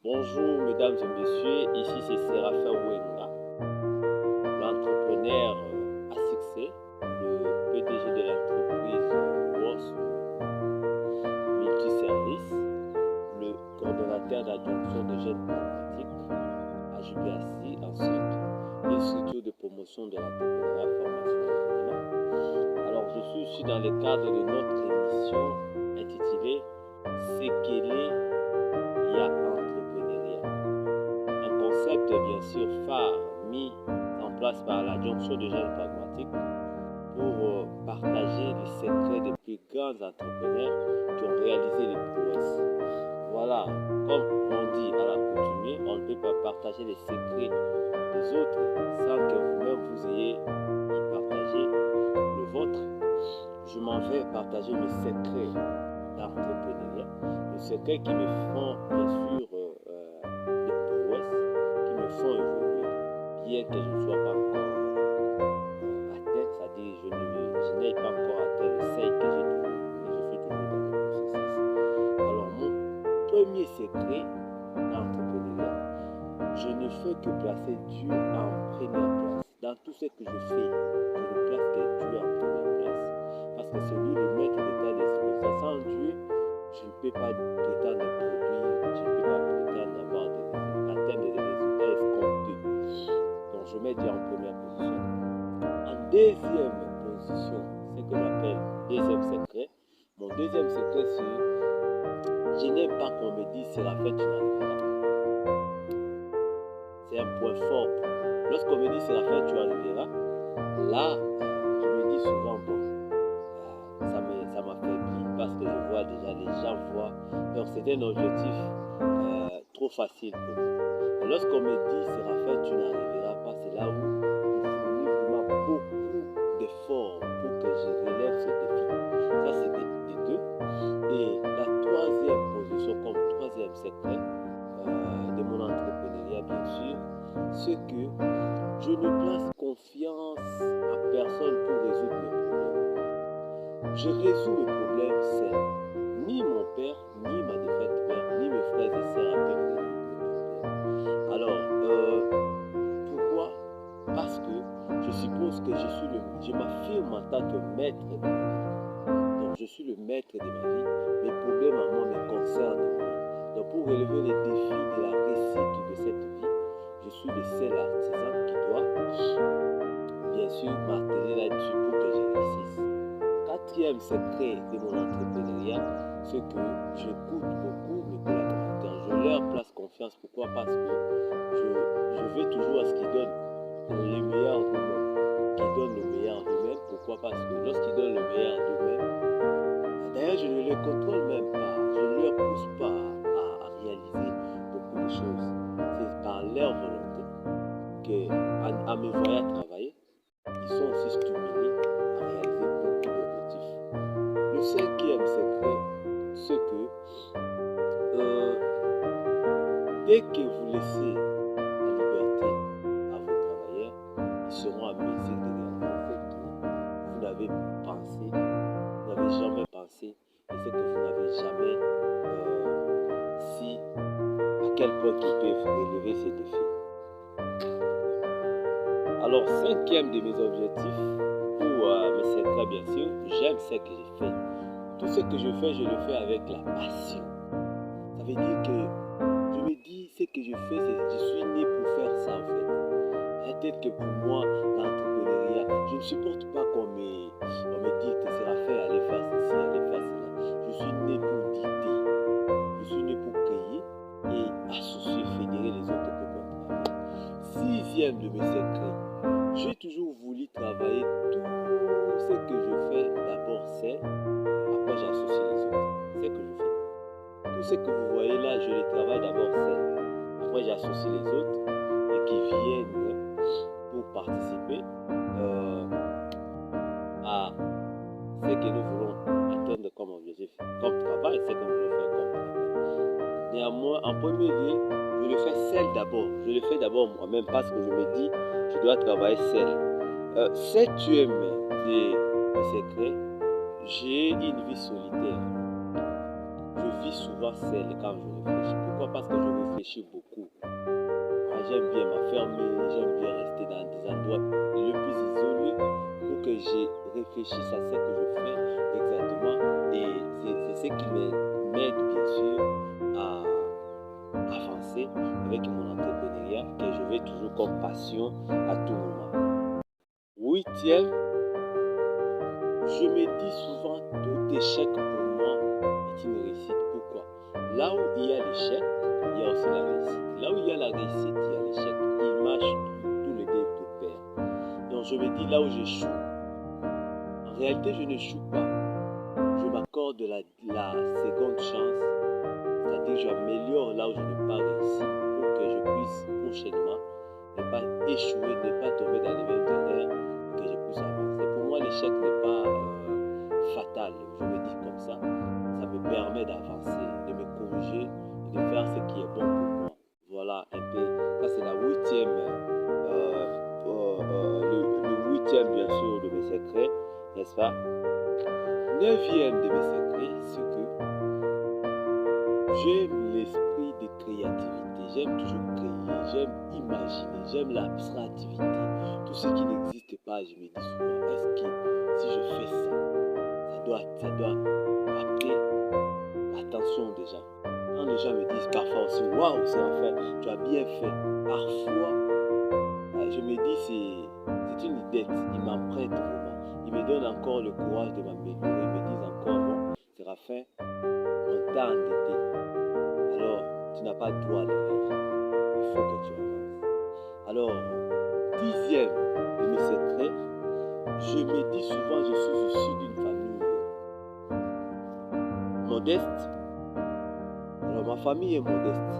Bonjour mesdames et messieurs, ici c'est Séraphin Wenga, l'entrepreneur à succès, le PDG de l'entreprise WOS Multiservice, le coordonnateur d'adjonction de jeunes pragmatiques à JPAC, ensuite une structure de promotion de l'entrepreneuriat, formation et événement. Alors je suis ici dans le cadre de notre émission intitulée Sekele Ya Entrepreneuriat. Un concept bien sûr phare mis en place par l'adjonction de jeunes pragmatiques pour partager les secrets des plus grands entrepreneurs qui ont réalisé les prouesses. Voilà, comme on dit à l'accoutumée, on ne peut pas partager les secrets des autres sans que vous-même vous ayez y partagé le vôtre. Je m'en vais partager mes secrets d'entrepreneuriat, les secrets qui me font bien sûr les prouesses, qui me font évoluer, bien que je ne sois pas encore atteint, c'est-à-dire je n'ai pas encore atteint le seuil que j'ai toujours voulu, je suis toujours dans le processus. Alors mon premier secret d'entrepreneuriat, je ne fais que placer Dieu en première place. Dans tout ce que je fais, je ne place que Dieu en première place. Parce que c'est lui le maître d'état d'esprit. Sans Dieu, je ne peux pas prétendre produire, je ne peux pas prétendre avoir atteindre des résultats escomptés. Donc je mets Dieu en première position. En deuxième position, ce que j'appelle deuxième secret, mon deuxième secret c'est je n'aime pas qu'on me dise c'est la fête, tu n'arriveras pas. C'est un point fort. Lorsqu'on me dit c'est la fête, tu arriveras, là, je me dis souvent, bon, ça m'affaiblit parce que je vois déjà, les gens voient. Donc c'est un objectif trop facile pour moi. Et lorsqu'on me dit c'est la fête, tu n'arriveras pas, c'est là où je fournis vraiment beaucoup d'efforts pour que je relève ce défi. Ça, c'est des deux. Et la troisième position, comme troisième secret de mon entrepreneuriat, bien sûr, c'est que je ne place confiance à personne pour résoudre mes problèmes. Je résous mes problèmes seul. Ni mon père, ni ma défunte mère, ni mes frères et sœurs ne peuvent résoudre mes problèmes. Alors, pourquoi? Parce que je suppose que je m'affirme en tant que maître de ma vie. Donc, je suis le maître de ma vie. Mes problèmes à moi me concernent moi. Donc, pour relever les défis de la réussite de cette vie, je suis le seul artisan qui doit, bien sûr, marteler là-dessus pour que je réussisse. Quatrième secret de mon entrepreneuriat, c'est que j'écoute beaucoup mes collaborateurs. Je leur place confiance. Pourquoi? Parce que je veux toujours à ce qu'ils donnent le meilleur d'eux-mêmes. Qu'ils donnent le meilleur d'eux-mêmes. Pourquoi? Parce que lorsqu'ils donnent le meilleur d'eux-mêmes, d'ailleurs, je ne les contrôle même pas. Je ne leur pousse pas à réaliser beaucoup de choses. C'est par leur volonté qu'en me voyant travailler, ils sont aussi stimulés à réaliser beaucoup d'objectifs. Le cinquième secret, c'est que dès que vous laissez la liberté à vos travailleurs, ils seront à mesure de réaliser ce que vous n'avez pensé, vous n'avez jamais pensé, et ce que vous n'avez jamais si à quel point ils peuvent relever ces défis. Alors, cinquième de mes objectifs, ou mes secrets bien sûr, j'aime ce que je fais. Tout ce que je fais, je le fais avec la passion. Ça veut dire que je me dis, ce que je fais, je suis né pour faire ça en fait. Peut-être que pour moi, l'entrepreneuriat, je ne supporte pas qu'on me dise que c'est la fait, aller faire ceci, aller faire cela. Je suis né pour dicter. Je suis né pour créer et associer, fédérer les autres pour qu'on travaille. Sixième de mes secrets, j'ai toujours voulu travailler tout ce que je fais d'abord seul, après j'associe les autres. C'est ce que je fais. Tout ce que vous voyez là, je les travaille d'abord seul. Après j'associe les autres et qui viennent pour participer à ce que nous voulons atteindre comme objectif, comme travail, ce que nous voulons faire comme travail. Néanmoins, en premier lieu, je le fais seul d'abord. Je le fais d'abord moi-même parce que je me dis, je dois travailler seul. Septième des secrets, j'ai une vie solitaire. Je vis souvent seul quand je réfléchis. Pourquoi? Parce que je réfléchir beaucoup. J'aime bien m'enfermer, j'aime bien rester dans des endroits le plus isolés pour que je réfléchisse à ce que je fais exactement. Et c'est ce qui m'aide bien sûr à avancer avec mon entrepreneuriat que je vais toujours comme passion à tout moment. Huitième, je me dis souvent tout échec pour moi est une réussite. Pourquoi? Là où il y a l'échec, il y a aussi la réussite. Là où il y a la réussite, il y a l'échec. Il marche tous les deux de pair. Donc je me dis là où j'échoue, en réalité je n'échoue pas. Je m'accorde la seconde chance, c'est-à-dire que j'améliore là où je n'ai pas réussi pour que je puisse prochainement ne pas échouer, ne pas tomber dans les mêmes erreurs et que je puisse avancer. Pour moi, l'échec n'est pas fatal. Je me dis comme ça me permet d'avancer, de me corriger et de faire ce qui est bon pour moi. Voilà un peu, ça c'est la huitième, le huitième bien sûr de mes secrets, n'est-ce pas? Neuvième de mes secrets, c'est que j'aime l'esprit de créativité. J'aime toujours créer, j'aime imaginer, j'aime l'abstractivité. Tout ce qui n'existe pas, je me dis souvent, est-ce que si je fais ça, ça doit capter l'attention des gens. Quand les gens me disent parfois aussi, waouh, Séraphin, tu as bien fait. Parfois, je me dis, c'est une idée, ils m'empruntent vraiment. Ils me donnent encore le courage de m'améliorer. Ils me disent encore, bon, Séraphin, on t'a endetté. Alors, tu n'as pas le droit de faire. Il faut que tu avances. Alors, dixième de mes secrets, je me dis souvent, je suis issu d'une famille modeste. Alors, ma famille est modeste.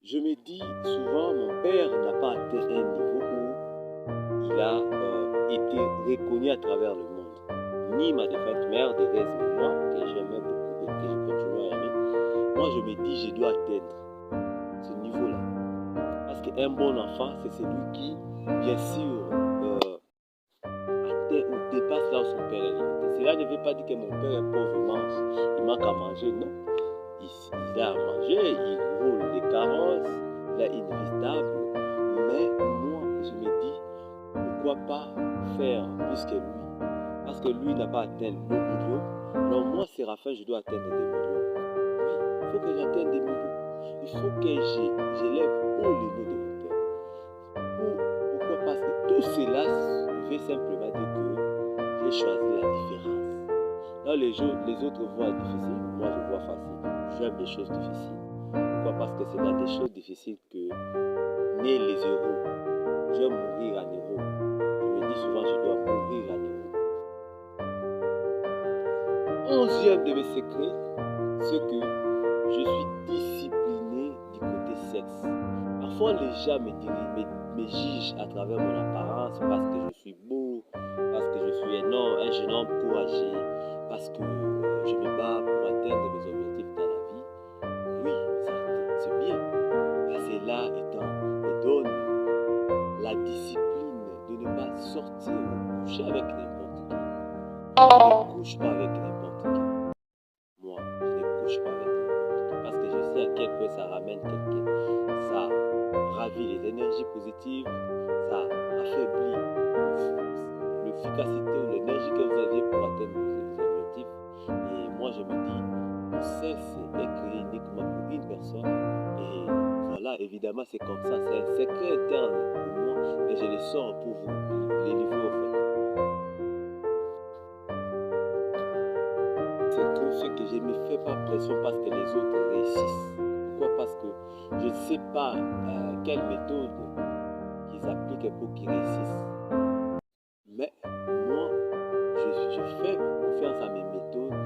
Je me dis souvent, mon père n'a pas atteint un niveau où il a été reconnu à travers le monde. Ni ma défunte mère, Thérèse, mais moi, que j'aimais beaucoup et que je continue à aimer. Moi, je me dis, je dois atteindre ce niveau-là. Parce qu'un bon enfant, c'est celui qui, bien sûr, atteint ou dépasse là où son père est limité. Cela ne veut pas dire que mon père est pauvre, il manque à manger, non. Il a à manger, il roule des carrosses, il a une vie stable. Mais moi, je me dis, pourquoi pas faire plus que lui? Parce que lui n'a pas atteint le million. Alors moi, Séraphin, je dois atteindre des millions. Oui, il faut que j'atteigne des millions. Il faut que j'élève haut le nom de mon père. Pourquoi? Parce que tout cela veut simplement dire que j'ai choisi la différence. Là, les autres voient difficile, moi je vois facile. J'aime les choses difficiles. Pourquoi? Parce que c'est dans des choses difficiles que naissent les héros. J'aime mourir en héros. Je me dis souvent, je dois mourir en héros. Onzième de mes secrets, c'est que je suis discipliné du côté sexe. Parfois, les gens me jugent à travers mon apparence parce que je suis beau, parce que je suis un jeune homme courageux, parce que je me bats pour atteindre mes objectifs dans la vie. Oui, c'est bien. Mais cela étant, me donne la discipline de ne pas sortir ou coucher avec n'importe qui. Je ne couche pas avec n'importe qui. Moi, je ne couche pas avec n'importe qui. Parce que je sais à quel point ça ramène quelqu'un. Ça ravit les énergies positives, ça affaiblit l'efficacité ou l'énergie que vous aviez pour atteindre vos objectifs. Et moi, je me dis, le sexe est créé uniquement pour une personne. Et voilà, évidemment, c'est comme ça. C'est un secret interne pour moi, mais je le sors pour vous les livrer au fait. C'est que je ne me fais pas pression parce que les autres réussissent. Pourquoi? Parce que je ne sais pas quelle méthode qu'ils appliquent pour qu'ils réussissent. Mais moi, je fais confiance à mes méthodes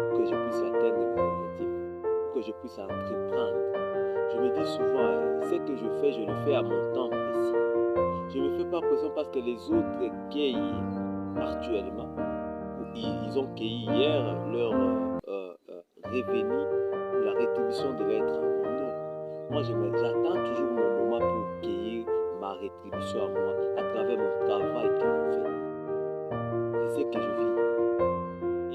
pour que je puisse atteindre mes objectifs, pour que je puisse entreprendre. Je me dis souvent, ce que je fais, je le fais à mon temps précis. Je ne me fais pas pression parce que les autres cueillent actuellement. Ils ont cueilli hier leur revenu ou la rétribution devait être à mon nom. Moi, j'attends toujours mon moment pour cueillir ma rétribution à moi à travers mon travail que je fais. C'est ce que je vis.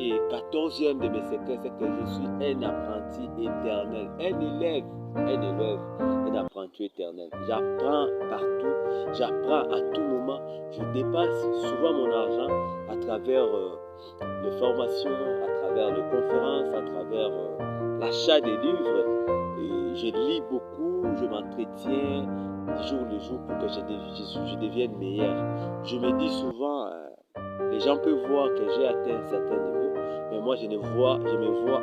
Et 14e de mes secrets, c'est que je suis un apprenti éternel, un élève un élève, un apprenti éternel. J'apprends partout, j'apprends à tout moment. Je dépasse souvent mon argent à travers les formations, à travers les conférences, à travers l'achat des livres. Et je lis beaucoup, je m'entretiens jour le jour pour que je devienne meilleur. Je me dis souvent, les gens peuvent voir que j'ai atteint un certain niveau, mais moi je me vois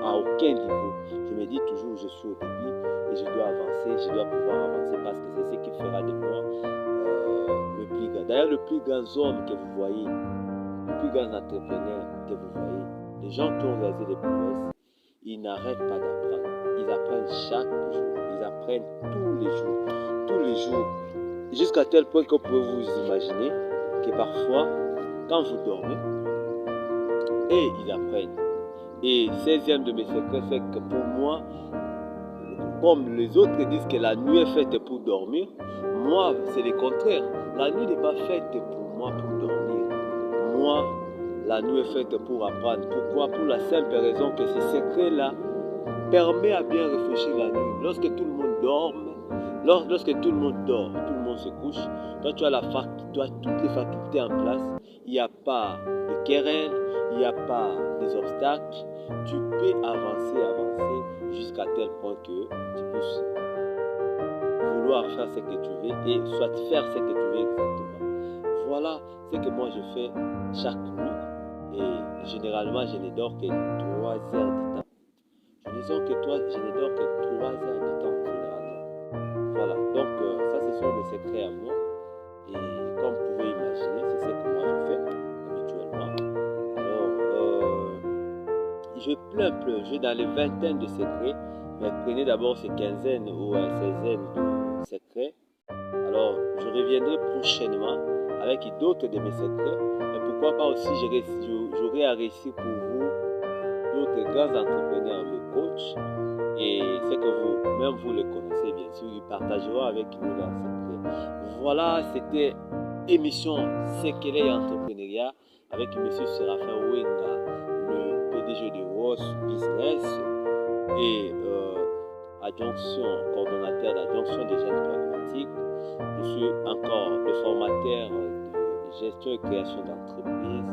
à aucun niveau. Je me dis toujours, je suis au début et je dois avancer, je dois pouvoir avancer parce que c'est ce qui fera de moi le plus grand. D'ailleurs, le plus grand homme que vous voyez, le plus grand entrepreneur que vous voyez, les gens qui ont réalisé des prouesses, ils n'arrêtent pas d'apprendre. Ils apprennent chaque jour, ils apprennent tous les jours, jusqu'à tel point que vous pouvez vous imaginer que parfois, quand vous dormez, et ils apprennent. Et 16e de mes secrets, c'est que pour moi, comme les autres disent que la nuit est faite pour dormir, moi, c'est le contraire. La nuit n'est pas faite pour moi pour dormir. Moi, la nuit est faite pour apprendre. Pourquoi? Pour la simple raison que ce secret-là permet à bien réfléchir la nuit. Lorsque tout le monde dort, lorsque tout le monde dort, tout le monde se couche, toi tu as toutes les facultés en place. Il n'y a pas de querelle, il n'y a pas des obstacles. Tu peux avancer jusqu'à tel point que tu puisses vouloir faire ce que tu veux et soit faire ce que tu veux exactement. Voilà ce que moi je fais chaque nuit et généralement je ne dors que 3 heures de temps. Je ne dors que 3 heures de temps généralement. Voilà, donc ça ce sont mes secrets à moi. Et comme vous pouvez imaginer, c'est ce que moi je fais habituellement. Alors, je pleure, je vais dans les vingtaines de secrets, mais prenez d'abord ces quinzaines ou seizaines de secrets. Alors, je reviendrai prochainement avec d'autres de mes secrets, mais pourquoi pas aussi, j'aurai à réussir pour vous d'autres grands entrepreneurs, le coach, et c'est que vous les connaissez bien sûr, ils partageront avec nous leurs secrets. Voilà, c'était émission Secret et Entrepreneuriat avec M. Séraphin Wenga, le PDG de Ross Business et coordonnateur d'adjonction des jeunes pragmatiques. Je suis encore le formateur de gestion et création d'entreprises,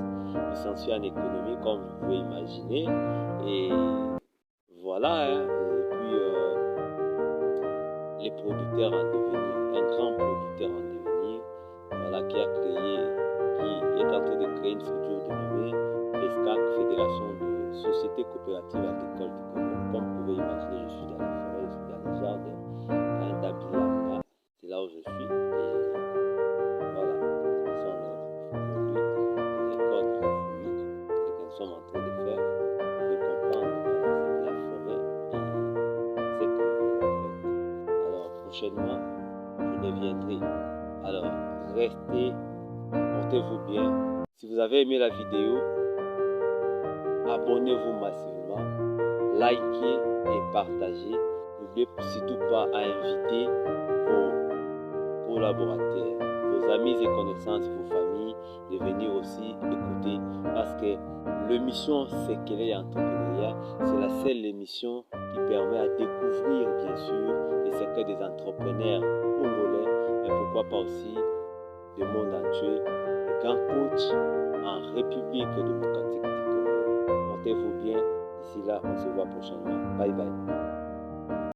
licencié en économie comme vous pouvez imaginer. Et voilà, hein. Et puis les producteurs en devenir, un grand producteur en devenir, voilà, qui est en train de créer une structure dénommée FESCAC, Fédération de Sociétés Coopératives Agricoles du Congo. Comme vous pouvez imaginer, je suis dans la forêt, je suis dans les jardins, à Ndabilanga, c'est là où je suis. Et voilà, ce sont les récoltes de fruits, ce que nous sommes en train de faire. Vous pouvez comprendre, voilà, c'est de la forêt et c'est que vous faites. Alors, prochainement, je reviendrai. Alors, restez, portez-vous bien. Si vous avez aimé la vidéo, abonnez-vous massivement, likez et partagez. N'oubliez surtout pas à inviter vos collaborateurs, vos amis et connaissances, vos familles, de venir aussi écouter parce que l'émission Secret et Entrepreneuriat, c'est la seule émission qui permet à découvrir bien sûr les secrets des entrepreneurs congolais, mais pourquoi pas aussi du monde entier, les grands coachs en République démocratique du Congo. Portez-vous bien. D'ici là, on se voit prochainement. Bye bye.